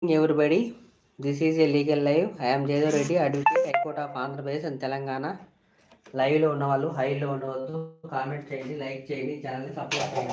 Everybody, this is a legal live. I am Jaydev Reddy, Advocate, High Court of Andhra Pradesh and Telangana. లైవ్లో ఉన్న వాళ్ళు హైలో ఉండవద్దు, comment చేయండి, like చేయండి, ఛానల్ని సపోర్ట్ చేయండి.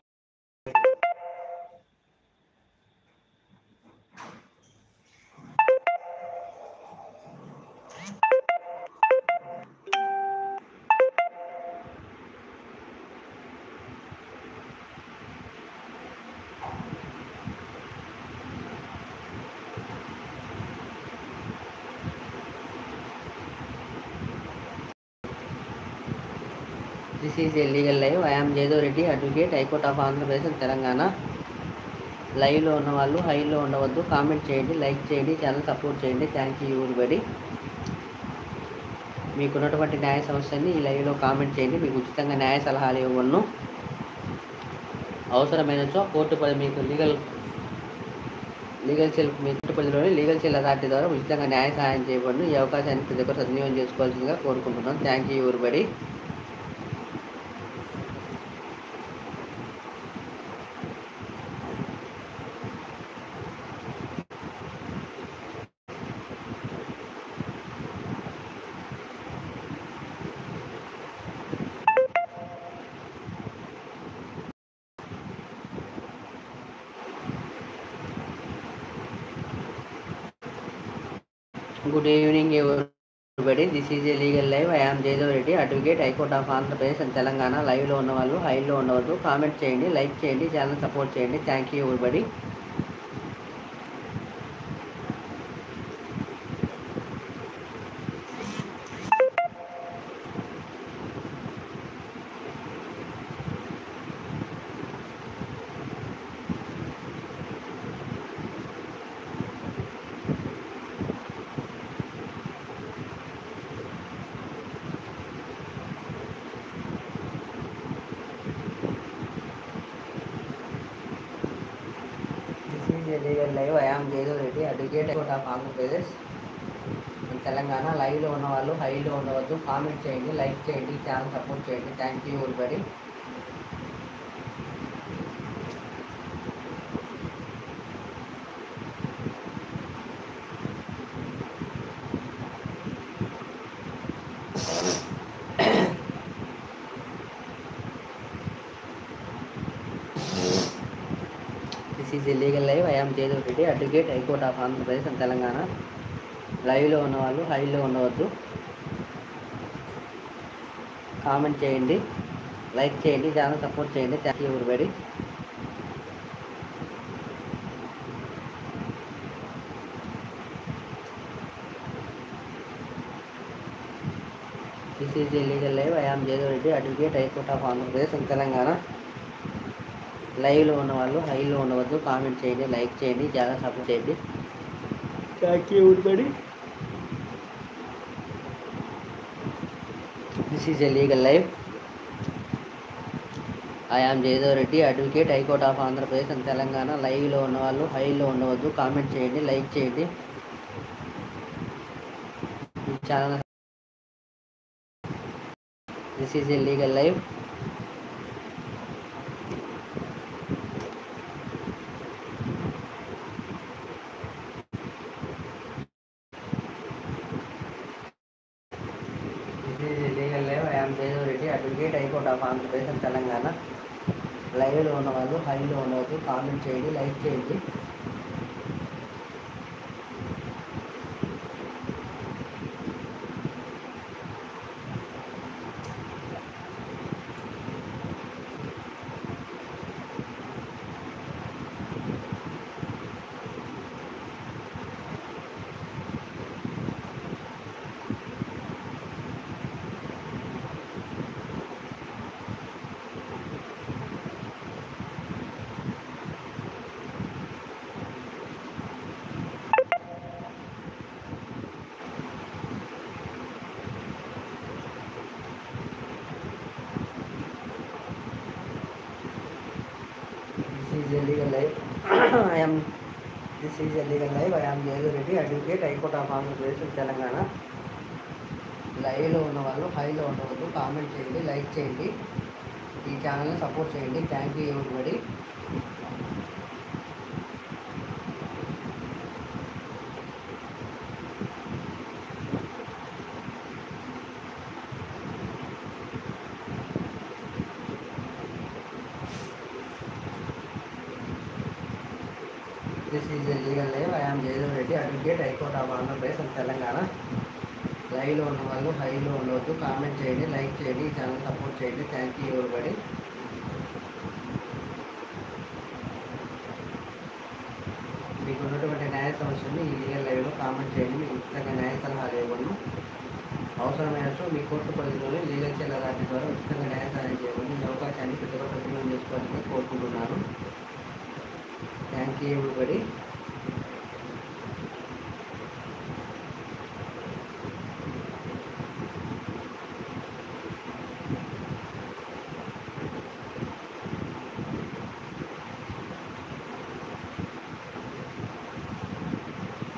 This is a legal live. I am Jayadev Reddy, advocate, high court of Andhra Pradesh and Telangana. లైవ్లో ఉన్న వాళ్ళు హైలో ఉండవద్దు, కామెంట్ చేయండి, లైక్ చేయండి, ఛానల్ సపోర్ట్ చేయండి. Thank you everybody. మీకున్నటువంటి న్యాయ సమస్యని ఈ లైవ్లో కామెంట్ చేయండి. మీకు ఉచితంగా న్యాయ సలహాలు ఇవ్వను. అవసరమైనచో కోర్టు మీకు లీగల్ సెల్ మీ పరిధిలోని లీగల్ సెల్ అథారిటీ ద్వారా ఉచితంగా న్యాయ సహాయం చేయబడును. ఈ అవకాశాన్ని ప్రతి ఒక్కరు సద్వినియోగం చేసుకోవాల్సిందిగా కోరుకుంటున్నాను. Thank you everybody. Good evening everybody. This is a legal live. I am Jaydev Reddy, Advocate, High Court of Andhra Pradesh and Telangana. లైవ్లో ఉన్న వాళ్ళు హైలో ఉండవద్దు, కామెంట్ చేయండి, లైక్ చేయండి, ఛానల్ సపోర్ట్ చేయండి. Thank you everybody. Legal live. I am Jayadev Reddy, advocate, high court of Andhra Pradesh Telangana. లైవ్లో ఉన్న వాళ్ళు హైలో ఉండవద్దు, కామెంట్ చేయండి, లైక్ చేయండి, ఛానల్ సపోర్ట్ చేయండి. Thank you everybody. This is a legal live. I am Jayadev Reddy, advocate, high court of Andhra Pradesh and Telangana. లైవ్లో ఉన్న వాళ్ళు హైలో ఉండవద్దు, కామెంట్ చేయండి, లైక్ చేయండి, ఛానల్ సపోర్ట్ చేయండి. Thank you everybody. This is a legal live. I am Jayadev Reddy, advocate, high court of Andhra Pradesh and Telangana. లైవ్లో ఉన్న వాళ్ళు హైలో ఉండవద్దు, కామెంట్ చేయండి, లైక్ చేయండి, ఛానల్ సపోర్ట్ చేయండి. Thank you everybody. This is a legal live. I am Jayadev Reddy, advocate, high court of Andhra Pradesh and Telangana. లైవ్లో ఉన్న వాళ్ళు హైలో ఉండవద్దు, కామెంట్ చేయండి, లైక్ చేయండి, ఈ channel. This is a legal live. Legal live. I am Jayadev Reddy, advocate, high court of Andhra Pradesh and Telangana. లైవ్లో ఉన్న వాళ్ళు హైలో ఉండవద్దు, కామెంట్ చేయండి, లైక్ చేయండి. This is a legal live. This is a legal live. I am Jaydev Reddy, Advocate, High Court of Andhra Pradesh and Telangana. లైవ్లో ఉన్న వాళ్ళు హైలో ఉండవద్దు, కామెంట్ చేయండి, లైక్ చేయండి, ఈ ఛానల్ని సపోర్ట్ చేయండి. Thank you everybody. This is legal live. I am Jayadev Reddy, advocate, high court of Andhra Pradesh and Telangana. లైవ్లో ఉన్న వాళ్ళు హైలో ఉండవద్దు, కామెంట్ చేయండి, లైక్ చేయండి, ఈ ఛానల్ సపోర్ట్ చేయండి. Thank you everybody. మీకు ఉన్నటువంటి న్యాయ సమస్యలను ఈ లీగల్ లైవ్లో కామెంట్ చేయండి. మీకు ఉచితంగా న్యాయ సలహాలు ఇవ్వను. అవసరమైనట్టు మీ కోర్టు పరిధిలోని లీగల్ సెల్ అథారిటీ ద్వారా ఉచితంగా న్యాయ సహాయం చేయబడి ఈ అవకాశాన్ని ప్రతి ఒక్కరు సద్వినియోగం చేసుకోవాలని కోరుకుంటున్నాను. Thank you everybody.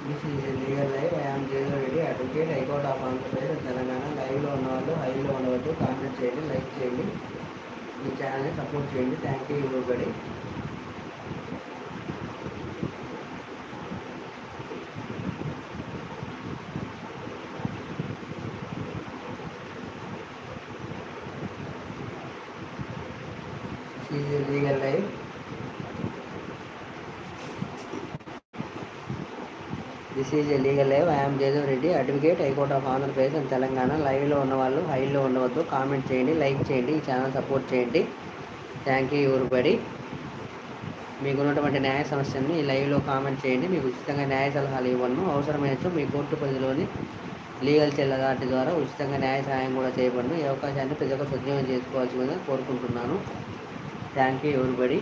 This is legal live. I am Jayadev Reddy, advocate, high court of Andhra Pradesh Telangana. లైవ్లో ఉన్న వాళ్ళు హైలో ఉండవద్దు, కామెంట్ చేయండి, లైక్ చేయండి, ఈ ఛానల్ని సపోర్ట్ చేయండి. Thank you everybody. This is legal live. This is legal live. I am Jayadev Reddy, advocate, high court of Andhra Pradesh and Telangana. లైవ్లో ఉన్న వాళ్ళు హైలో ఉండవద్దు, కామెంట్ చేయండి, లైక్ చేయండి, ఈ ఛానల్ సపోర్ట్ చేయండి. Thank you everybody. మీకు ఉన్నటువంటి న్యాయ సమస్యలను ఈ లైవ్లో కామెంట్ చేయండి. మీకు ఉచితంగా న్యాయ సలహాలు ఇవ్వను. అవసరమైనచో మీ కోర్టు పరిధిలోని లీగల్ సెల్ అథారిటీ ద్వారా ఉచితంగా న్యాయ సహాయం కూడా చేయబడను. ఈ అవకాశాన్ని ప్రతి ఒక్కరు సద్వినియోగం చేసుకోవాల్సిందిగా కోరుకుంటున్నాను. Thank you everybody.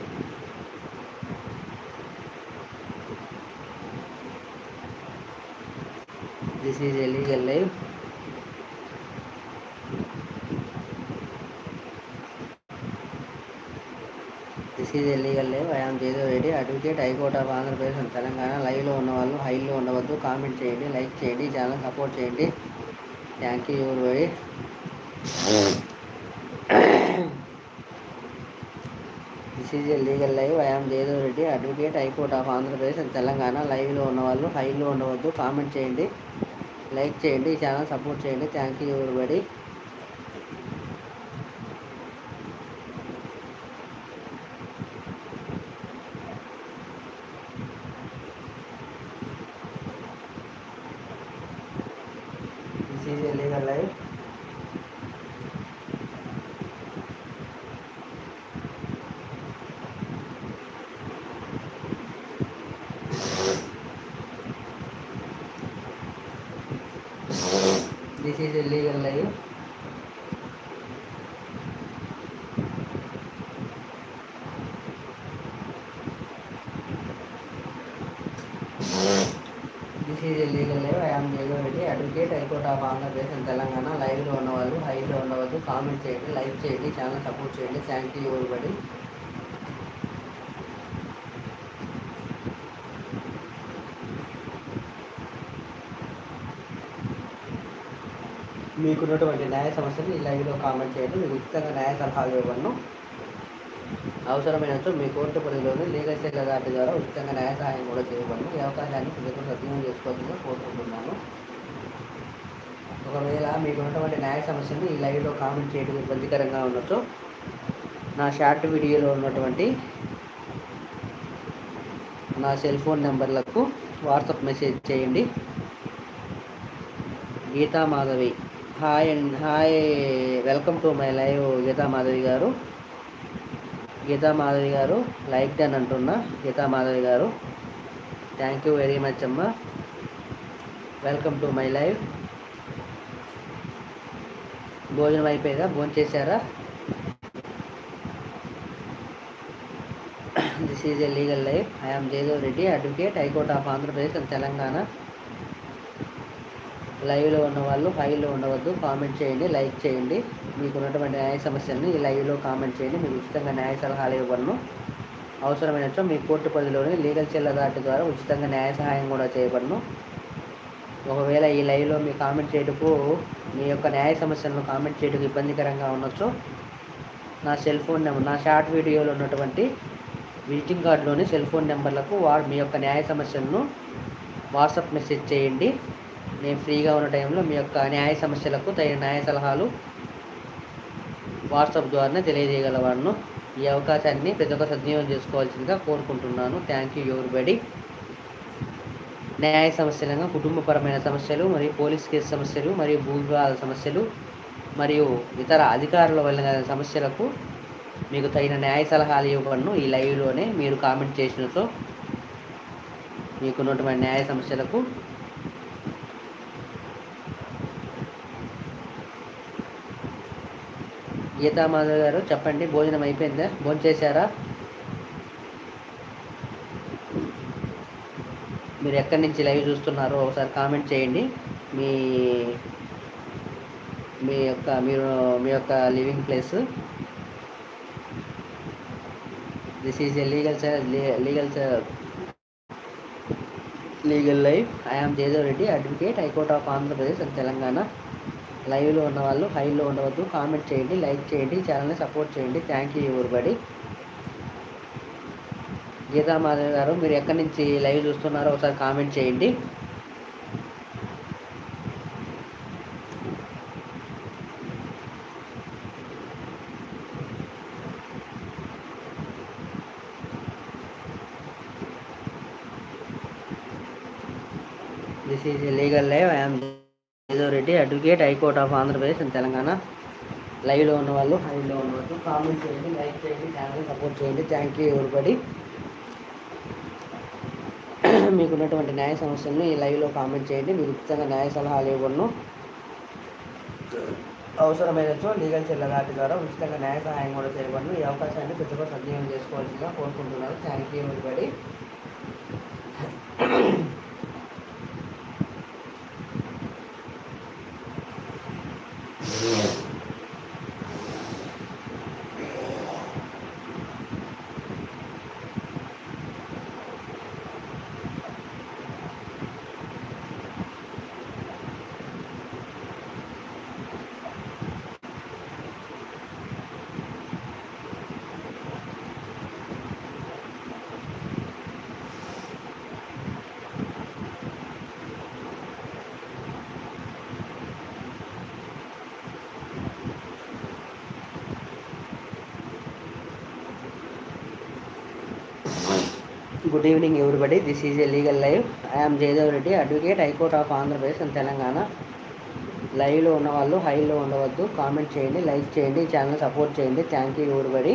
This is a legal live. This is a legal live. I am Jayadev Reddy, advocate, high court of Andhra Pradesh and Telangana. లైవ్లో ఉన్న వాళ్ళు హైలో ఉండవద్దు, కామెంట్ చేయండి, లైక్ చేయండి, ఛానల్ సపోర్ట్ చేయండి. Thank you everybody. This is a legal live. I am Jayadev Reddy, advocate, high court of Andhra Pradesh and Telangana. లైవ్లో ఉన్న వాళ్ళు హైలో ఉండవద్దు, కామెంట్ చేయండి, లైక్ చేయండి, ఈ ఛానల్ సపోర్ట్ చేయండి. Thank you everybody. This is a legal live. This is a legal live. This is a legal live. I am Jaydev Reddy, advocate, High Court of Andhra Pradesh and Telangana. Live లో ఉన్న వాళ్ళు high లో ఉండవద్దు, comment చేయండి, like చేయండి, channel support చేయండి. Thank you everybody. మీకున్నటువంటి న్యాయ సమస్యలు ఈ లైవ్లో కామెంట్ చేయండి. మీకు ఉచితంగా న్యాయ సలహాలు ఇవ్వను. అవసరమైనచో మీ కోర్టు పరిధిలోని లీగల్ సెల్ అథారిటీ ద్వారా ఉచితంగా న్యాయ సహాయం కూడా చేయబడను. ఈ అవకాశాన్ని ప్రజలు సద్వినియోగం చేసుకోవాలని కోరుకుంటున్నాను. ఒకవేళ మీకు ఉన్నటువంటి న్యాయ సమస్యను ఈ లైవ్లో కామెంట్ చేయడం ఇబ్బందికరంగా ఉండొచ్చు, నా షార్ట్ వీడియోలో ఉన్నటువంటి నా సెల్ ఫోన్ నెంబర్లకు వాట్సాప్ మెసేజ్ చేయండి. Geetha Madhavi, hi and hi, welcome to my live. Geetha Madhavi garu, Geetha Madhavi గారు లైక్ డన్ అంటున్నా. Geetha Madhavi garu, thank you very much అమ్మ. Welcome to my live. భోజనం అయిపోయిందా? భోజనం చేశారా? This is a legal live. I am Jayadev Reddy, advocate, high court of Andhra Pradesh and Telangana. లైవ్లో ఉన్న వాళ్ళు హైలో ఉండవద్దు, కామెంట్ చేయండి, లైక్ చేయండి. మీకు ఉన్నటువంటి న్యాయ సమస్యలను ఈ లైవ్లో కామెంట్ చేయండి. మీకు ఉచితంగా న్యాయ సలహాలు ఇవ్వను. అవసరమైనచో మీ కోర్టు పరిధిలోని లీగల్ సెల్ అథారిటీ ద్వారా ఉచితంగా న్యాయ సహాయం కూడా చేయబడను. ఒకవేళ ఈ లైవ్లో మీ కామెంట్ చేయటకు, మీ యొక్క న్యాయ సమస్యలను కామెంట్ చేయటకు ఇబ్బందికరంగా ఉండొచ్చు, నా సెల్ ఫోన్ నెంబర్, నా షార్ట్ వీడియోలో ఉన్నటువంటి విజిటింగ్ కార్డులోని సెల్ ఫోన్ నెంబర్లకు మీ యొక్క న్యాయ సమస్యలను వాట్సాప్ మెసేజ్ చేయండి. నేను ఫ్రీగా ఉన్న టైంలో మీ యొక్క న్యాయ సమస్యలకు తగిన న్యాయ సలహాలు వాట్సాప్ ద్వారానే తెలియజేయగలవాను. ఈ అవకాశాన్ని ప్రతి ఒక్క సద్వినియోగం చేసుకోవాల్సిందిగా కోరుకుంటున్నాను. Thank you everybody. న్యాయ సమస్యలుగా కుటుంబపరమైన సమస్యలు మరియు పోలీస్ కేసు సమస్యలు మరియు భూ వివాదాల సమస్యలు మరియు ఇతర అధికారుల వల్ల సమస్యలకు మీకు తగిన న్యాయ సలహాలు ఇవ్వబడును. ఈ లైవ్లోనే మీరు కామెంట్ చేసినతో మీకున్నటువంటి న్యాయ సమస్యలకు. గీతామాధవ్ గారు చెప్పండి, భోజనం అయిపోయిందా? భోజనం చేశారా? మీరు ఎక్కడి నుంచి లైవ్ చూస్తున్నారో ఒకసారి కామెంట్ చేయండి. మీ మీ యొక్క living place. This is a legal live. I am Jayadev Reddy, advocate, high court of Andhra Pradesh and Telangana. లైవ్లో ఉన్న వాళ్ళు హైలో ఉండవద్దు, కామెంట్ చేయండి, లైక్ చేయండి, ఛానల్ని సపోర్ట్ చేయండి. Thank you everybody. గీతామాధవ్ గారు మీరు ఎక్కడి నుంచి లైవ్ చూస్తున్నారో ఒకసారి కామెంట్ చేయండి. This is legal live. I'm Jayadev Reddy, advocate, high court of Andhra Pradesh and Telangana. లైవ్లో ఉన్న వాళ్ళు హైలో ఉన్నవాళ్ళు కామెంట్ చేయండి, లైక్ చేయండి, ఛానల్ని సపోర్ట్ చేయండి. Thank you everybody. మీకున్నటువంటి న్యాయ సమస్యలను ఈ లైవ్లో కామెంట్ చేయండి. మీకు ఉచితంగా న్యాయ సలహాలు ఇవ్వను. అవసరమైనచో లీగల్ చెల్లగాటి ద్వారా ఉచితంగా న్యాయ సహాయం కూడా చేయబడను. ఈ అవకాశాన్ని ప్రతి ఒక్కరు సద్వినియోగం చేసుకోవాల్సిందిగా కోరుకుంటున్నారు. Thank you everybody. Good evening everybody. This is a legal live. I'm Jayadev Reddy, advocate, high court of Andhra Pradesh and Telangana. లైవ్లో ఉన్న వాళ్ళు హైలో ఉండవద్దు, కామెంట్ చేయండి, లైక్ చేయండి, ఛానల్ సపోర్ట్ చేయండి. Thank you everybody.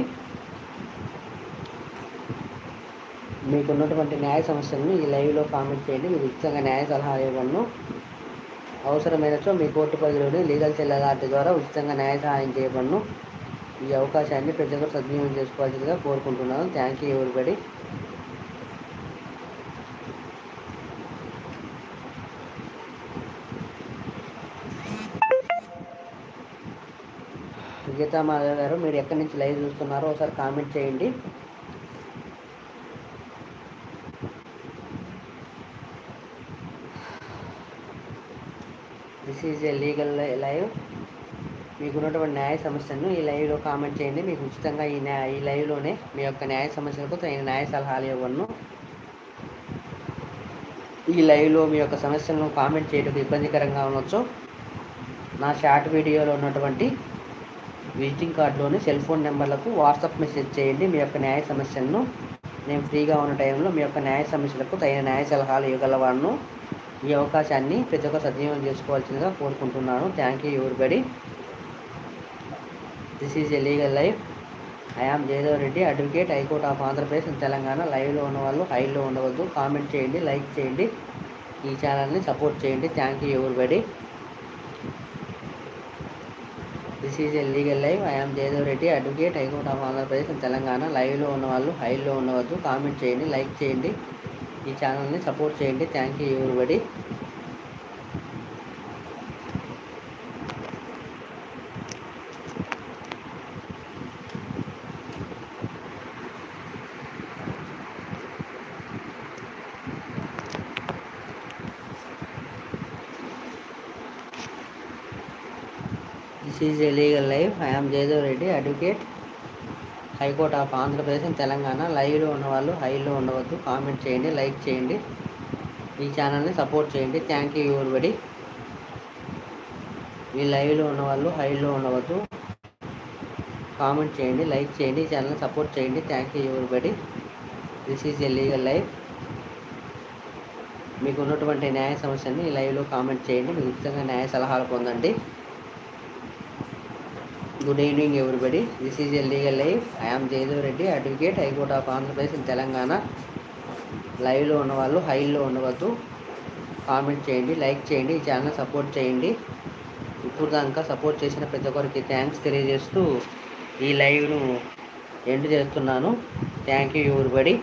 మీకున్నటువంటి న్యాయ సమస్యలను ఈ లైవ్లో కామెంట్ చేయండి. మీరు ఉచితంగా న్యాయ సలహా ఇవ్వను. అవసరమైనచో మీ కోర్టు పరిధిలోని లీగల్ చెల్లగాటి ద్వారా ఉచితంగా న్యాయ సహాయం చేయబడను. ఈ అవకాశాన్ని ప్రతి ఒక్కరు సద్వినియోగం చేసుకోవాల్సిందిగా కోరుకుంటున్నాను. Thank you everybody. గీతామాధవ్ గారు మీరు ఎక్కడి నుంచి లైవ్ చూస్తున్నారో ఒకసారి కామెంట్ చేయండి. This is a legal live. మీకున్నటువంటి న్యాయ సమస్యలను ఈ లైవ్లో కామెంట్ చేయండి. మీకు ఉచితంగా ఈ లైవ్లోనే మీ యొక్క న్యాయ సమస్యలకు తగిన న్యాయ సలహాలు ఇవ్వను. ఈ లైవ్లో మీ యొక్క సమస్యలను కామెంట్ చేయడానికి ఇబ్బందికరంగా ఉండొచ్చు. నా షార్ట్ వీడియోలో ఉన్నటువంటి విజిటింగ్ కార్డులోని సెల్ ఫోన్ నెంబర్లకు వాట్సాప్ మెసేజ్ చేయండి. మీ యొక్క న్యాయ సమస్యలను నేను ఫ్రీగా ఉన్న టైంలో మీ యొక్క న్యాయ సమస్యలకు తగిన న్యాయ సలహాలు ఇవ్వగలవాను. ఈ అవకాశాన్ని ప్రతి ఒక్క సద్వినియోగం చేసుకోవాల్సిందిగా కోరుకుంటున్నాను. Thank you everybody. This is a legal live. I am Jayadev Reddy, advocate, high court of Andhra Pradesh and Telangana. లైవ్లో ఉన్న వాళ్ళు హైలో ఉండవద్దు, కామెంట్ చేయండి, లైక్ చేయండి, ఈ ఛానల్ని సపోర్ట్ చేయండి. Thank you everybody. This is a legal live. I am Jayadev Reddy, advocate, high court of Andhra Pradesh and Telangana. లైవ్లో ఉన్న వాళ్ళు హైలో ఉండవద్దు, కామెంట్ చేయండి, లైక్ చేయండి, ఈ ఛానల్ని సపోర్ట్ చేయండి. Thank you everybody. This is a legal live. I am Jayadev Reddy, advocate, high court of Andhra Pradesh and Telangana. లైవ్లో ఉన్న వాళ్ళు హైలో ఉండవద్దు, కామెంట్ చేయండి, లైక్ చేయండి, ఈ ఛానల్ని సపోర్ట్ చేయండి. Thank you everybody. ఈ లైవ్లో ఉన్న వాళ్ళు హైలో ఉండవద్దు, కామెంట్ చేయండి, లైక్ చేయండి, ఈ ఛానల్ని సపోర్ట్ చేయండి. Thank you everybody. This is a legal live. మీకు ఉన్నటువంటి న్యాయ సమస్యని లైవ్లో కామెంట్ చేయండి. మీకు ఉచితంగా న్యాయ సలహాలు పొందండి. Good evening everybody. This is a legal live. I'm Jayadev Reddy, advocate, high court of Andhra Pradesh in Telangana. లైవ్లో ఉన్నవాళ్ళు హైలో ఉండవద్దు. కామెంట్ చేయండి, లైక్ చేయండి, ఈ ఛానల్ సపోర్ట్ చేయండి. ఇప్పుడు దాకా సపోర్ట్ చేసిన ప్రతి ఒక్కరికి థ్యాంక్స్ తెలియజేస్తూ ఈ లైవ్ను ఎండ్ చేస్తున్నాను. Thank you everybody.